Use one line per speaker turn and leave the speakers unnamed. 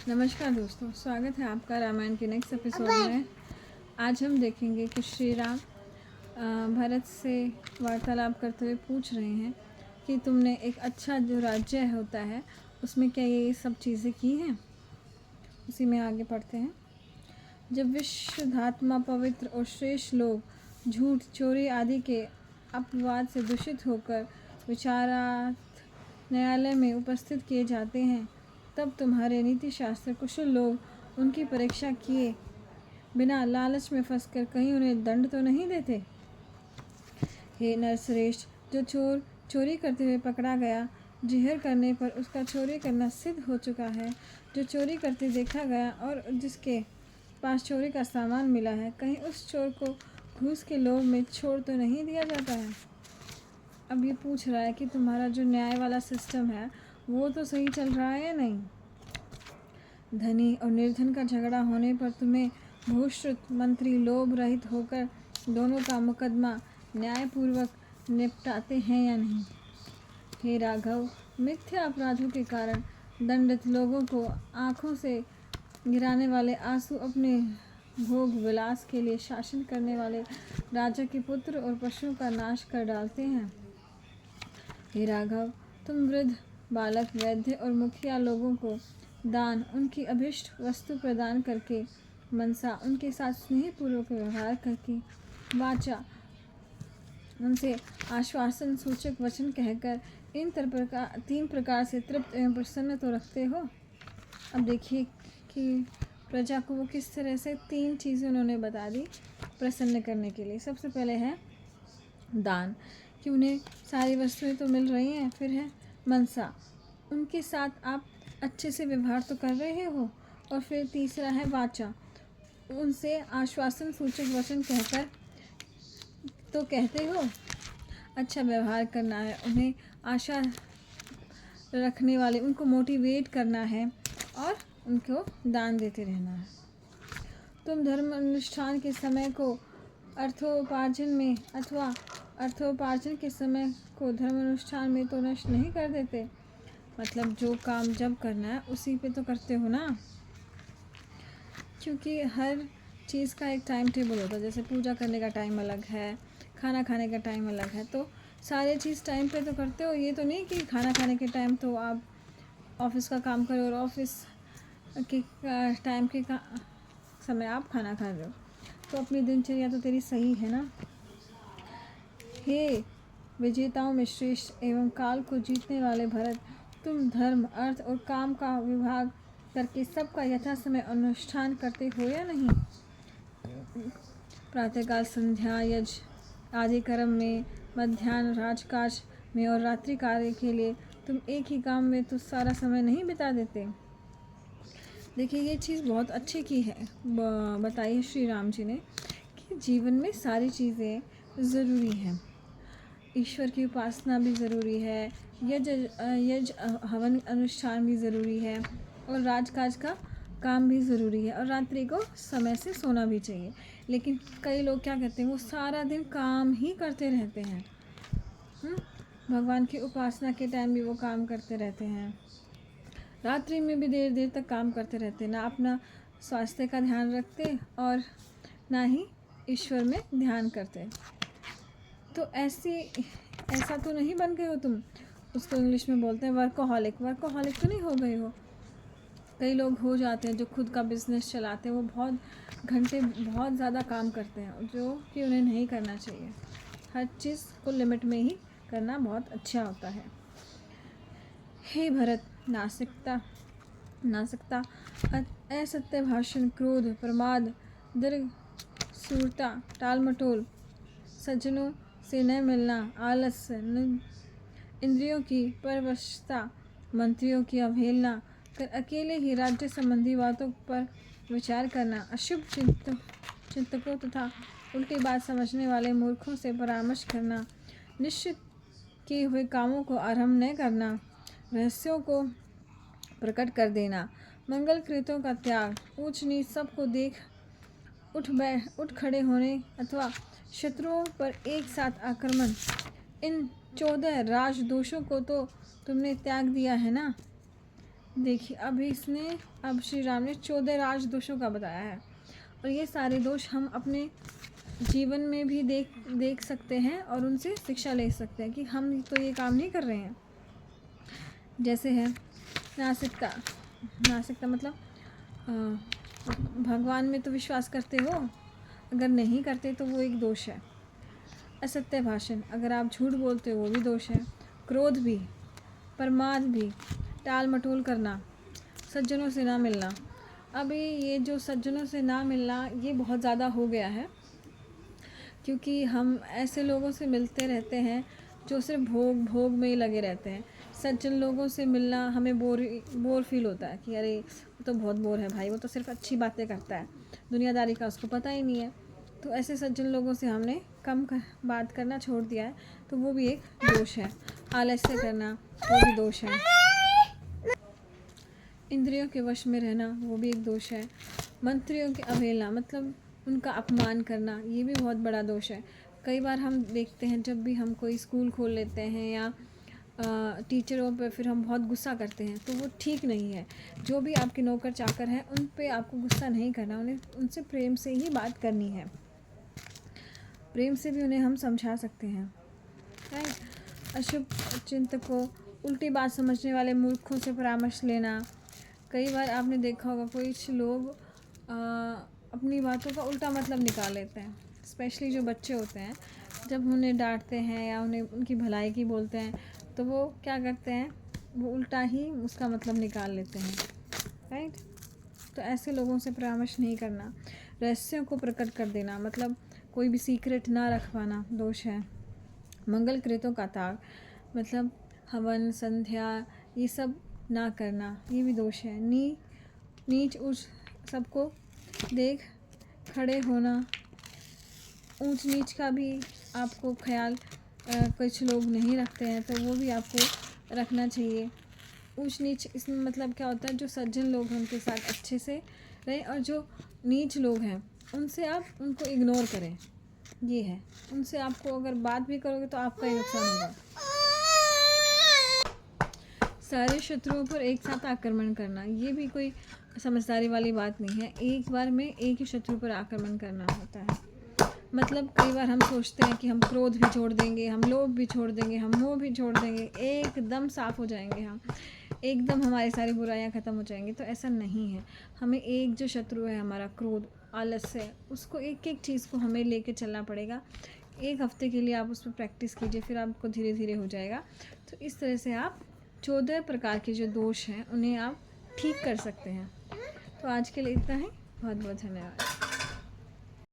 नमस्कार दोस्तों, स्वागत है आपका रामायण के नेक्स्ट एपिसोड में। आज हम देखेंगे कि श्री राम भरत से वार्तालाप करते हुए पूछ रहे हैं कि तुमने एक अच्छा जो राज्य होता है उसमें क्या ये सब चीज़ें की हैं। उसी में आगे पढ़ते हैं। जब विश्वधात्मा पवित्र और श्रेष्ठ लोग झूठ, चोरी आदि के अपवाद से दूषित होकर विचारार्थ न्यायालय में उपस्थित किए जाते हैं, तब तुम्हारे नीति शास्त्र कुशल लोग उनकी परीक्षा किए बिना लालच में फंसकर कहीं उन्हें दंड तो नहीं देते। हे नरश्रेष्ठ, जो चोर चोरी करते हुए पकड़ा गया, जिहर करने पर उसका चोरी करना सिद्ध हो चुका है, जो चोरी करते देखा गया और जिसके पास चोरी का सामान मिला है, कहीं उस चोर को घूस के लोभ में छोड़ तो नहीं दिया जाता है। अब ये पूछ रहा है कि तुम्हारा जो न्याय वाला सिस्टम है वो तो सही चल रहा है या नहीं। धनी और निर्धन का झगड़ा होने पर तुम्हें भूश्रुत मंत्री लोभ रहित होकर दोनों का मुकदमा न्यायपूर्वक निपटाते हैं या नहीं। हे राघव, मिथ्या अपराधों के कारण दंडित लोगों को आँखों से गिराने वाले आंसू अपने भोग विलास के लिए शासन करने वाले राजा के पुत्र और पशुओं का नाश कर डालते हैं। हे राघव, तुम वृद्ध, बालक, वैद्य और मुखिया लोगों को दान, उनकी अभिष्ट वस्तु प्रदान करके, मनसा उनके साथ स्नेहपूर्वक व्यवहार करके, वाचा उनसे आश्वासन सूचक वचन कहकर इन तीन प्रकार से तृप्त एवं प्रसन्न तो रखते हो। अब देखिए कि प्रजा को वो किस तरह से तीन चीज़ें उन्होंने बता दी प्रसन्न करने के लिए। सबसे पहले है दान, कि उन्हें सारी वस्तुएं तो मिल रही हैं। फिर है मनसा, उनके साथ आप अच्छे से व्यवहार तो कर रहे हो। और फिर तीसरा है वाचा, उनसे आश्वासन सूचक वचन कहकर तो कहते हो, अच्छा व्यवहार करना है, उन्हें आशा रखने वाले उनको मोटिवेट करना है और उनको दान देते रहना है। तुम धर्म अनुष्ठान के समय को अर्थोपार्जन में अथवा अर्थोपार्जन के समय को धर्म अनुष्ठान में तो नष्ट नहीं कर देते। मतलब जो काम जब करना है उसी पे तो करते हो ना, क्योंकि हर चीज़ का एक टाइम टेबल होता है। जैसे पूजा करने का टाइम अलग है, खाना खाने का टाइम अलग है, तो सारे चीज़ टाइम पे तो करते हो। ये तो नहीं कि खाना खाने के टाइम तो आप ऑफिस का काम करो और ऑफिस के टाइम के समय आप खाना खा रहे हो। तो अपनी दिनचर्या तो तेरी सही है ना। हे विजेताओं में श्रेष्ठ एवं काल को जीतने वाले भरत, तुम धर्म, अर्थ और काम का विभाग करके सबका यथा समय अनुष्ठान करते हो या नहीं। प्रातःकाल, संध्या, यज्ञ आदि कर्म में, मध्याह्न राजकाज में और रात्रि कार्य के लिए तुम एक ही काम में तो सारा समय नहीं बिता देते। देखिए ये चीज़ बहुत अच्छी की है, बताई है श्री राम जी ने कि जीवन में सारी चीज़ें ज़रूरी हैं। ईश्वर की उपासना भी ज़रूरी है, यज्ञ हवन अनुष्ठान भी ज़रूरी है, और राजकाज का काम भी ज़रूरी है, और रात्रि को समय से सोना भी चाहिए। लेकिन कई लोग क्या करते हैं, वो सारा दिन काम ही करते रहते हैं। भगवान की उपासना के टाइम भी वो काम करते रहते हैं, रात्रि में भी देर देर तक काम करते रहते हैं, ना अपना स्वास्थ्य का ध्यान रखते और ना ही ईश्वर में ध्यान करते। तो ऐसा तो नहीं बन गए हो तुम। उसको इंग्लिश में बोलते हैं वर्कोहॉलिक तो नहीं हो गए हो। कई लोग हो जाते हैं जो खुद का बिजनेस चलाते हैं, वो बहुत घंटे बहुत ज़्यादा काम करते हैं, जो कि उन्हें नहीं करना चाहिए। हर चीज़ को लिमिट में ही करना बहुत अच्छा होता है। हे भरत, नासिकता, असत्य भाषण, क्रोध, प्रमाद, दीर्घ सूरता, टालमटोल, सज्जनों से न मिलना, आलस, इंद्रियों की परवशता, मंत्रियों की अवहेलना कर अकेले ही राज्य संबंधी बातों पर विचार करना, अशुभ चिंतकों तथा उल्टी बात समझने वाले मूर्खों से परामर्श करना, निश्चित किए हुए कामों को आरंभ न करना, रहस्यों को प्रकट कर देना, मंगल कृत्यों का त्याग, ऊंच नीच सबको देख उठ खड़े होने अथवा शत्रुओं पर एक साथ आक्रमण, इन 14 राज दोषों को तो तुमने त्याग दिया है ना। देखिए अब श्री राम ने 14 राज दोषों का बताया है, और ये सारे दोष हम अपने जीवन में भी देख सकते हैं और उनसे शिक्षा ले सकते हैं कि हम तो ये काम नहीं कर रहे हैं। जैसे है नास्तिकता। नास्तिकता मतलब भगवान में तो विश्वास करते हो, अगर नहीं करते तो वो एक दोष है। असत्य भाषण, अगर आप झूठ बोलते हो वो भी दोष है। क्रोध भी, प्रमाद भी, टाल मटोल करना, सज्जनों से ना मिलना। अभी ये जो सज्जनों से ना मिलना ये बहुत ज़्यादा हो गया है, क्योंकि हम ऐसे लोगों से मिलते रहते हैं जो सिर्फ भोग में ही लगे रहते हैं। सज्जन लोगों से मिलना हमें बोर फील होता है कि अरे वो तो बहुत बोर है भाई, वो तो सिर्फ अच्छी बातें करता है, दुनियादारी का उसको पता ही नहीं है। तो ऐसे सज्जन लोगों से हमने बात करना छोड़ दिया है, तो वो भी एक दोष है। आलस्य करना वो भी दोष है। इंद्रियों के वश में रहना वो भी एक दोष है। मंत्रियों की अवहेलना मतलब उनका अपमान करना, ये भी बहुत बड़ा दोष है। कई बार हम देखते हैं जब भी हम कोई स्कूल खोल लेते हैं या टीचरों पर फिर हम बहुत गुस्सा करते हैं, तो वो ठीक नहीं है। जो भी आपके नौकर चाकर हैं उन पे आपको गुस्सा नहीं करना, उन्हें उनसे प्रेम से ही बात करनी है। प्रेम से भी उन्हें हम समझा सकते हैं, राइट। अशुभ चिंतकों, उल्टी बात समझने वाले मूर्खों से परामर्श लेना। कई बार आपने देखा होगा कुछ लोग अपनी बातों का उल्टा मतलब निकाल लेते हैं, स्पेशली जो बच्चे होते हैं। जब उन्हें डांटते हैं या उन्हें उनकी भलाई की बोलते हैं तो वो क्या करते हैं, वो उल्टा ही उसका मतलब निकाल लेते हैं, राइट। तो ऐसे लोगों से परामर्श नहीं करना। रहस्यों को प्रकट कर देना मतलब कोई भी सीक्रेट ना रख पाना दोष है। मंगल कृतों का त्याग मतलब हवन संध्या ये सब ना करना, ये भी दोष है। नीच ऊंच सबको देख खड़े होना, ऊंच नीच का भी आपको ख्याल कुछ लोग नहीं रखते हैं, तो वो भी आपको रखना चाहिए। ऊंच नीच इसमें मतलब क्या होता है, जो सज्जन लोग हैं उनके साथ अच्छे से रहें, और जो नीच लोग हैं उनसे आप उनको इग्नोर करें। ये है, उनसे आपको अगर बात भी करोगे तो आपका ही नुकसान होगा। सारे शत्रुओं पर एक साथ आक्रमण करना, ये भी कोई समझदारी वाली बात नहीं है। एक बार में एक ही शत्रु पर आक्रमण करना होता है। मतलब कई बार हम सोचते हैं कि हम क्रोध भी छोड़ देंगे, हम लोभ भी छोड़ देंगे, हम मोह भी छोड़ देंगे, एकदम साफ़ हो जाएंगे, हम एकदम हमारी सारी बुराइयां ख़त्म हो जाएंगी। तो ऐसा नहीं है। हमें एक जो शत्रु है हमारा क्रोध, आलस्य, उसको एक एक चीज़ को हमें लेके चलना पड़ेगा। एक हफ्ते के लिए आप उस पर प्रैक्टिस कीजिए, फिर आपको धीरे धीरे हो जाएगा। तो इस तरह से आप 14 प्रकार के जो दोष हैं उन्हें आप ठीक कर सकते हैं। तो आज के लिए इतना ही। बहुत बहुत धन्यवाद।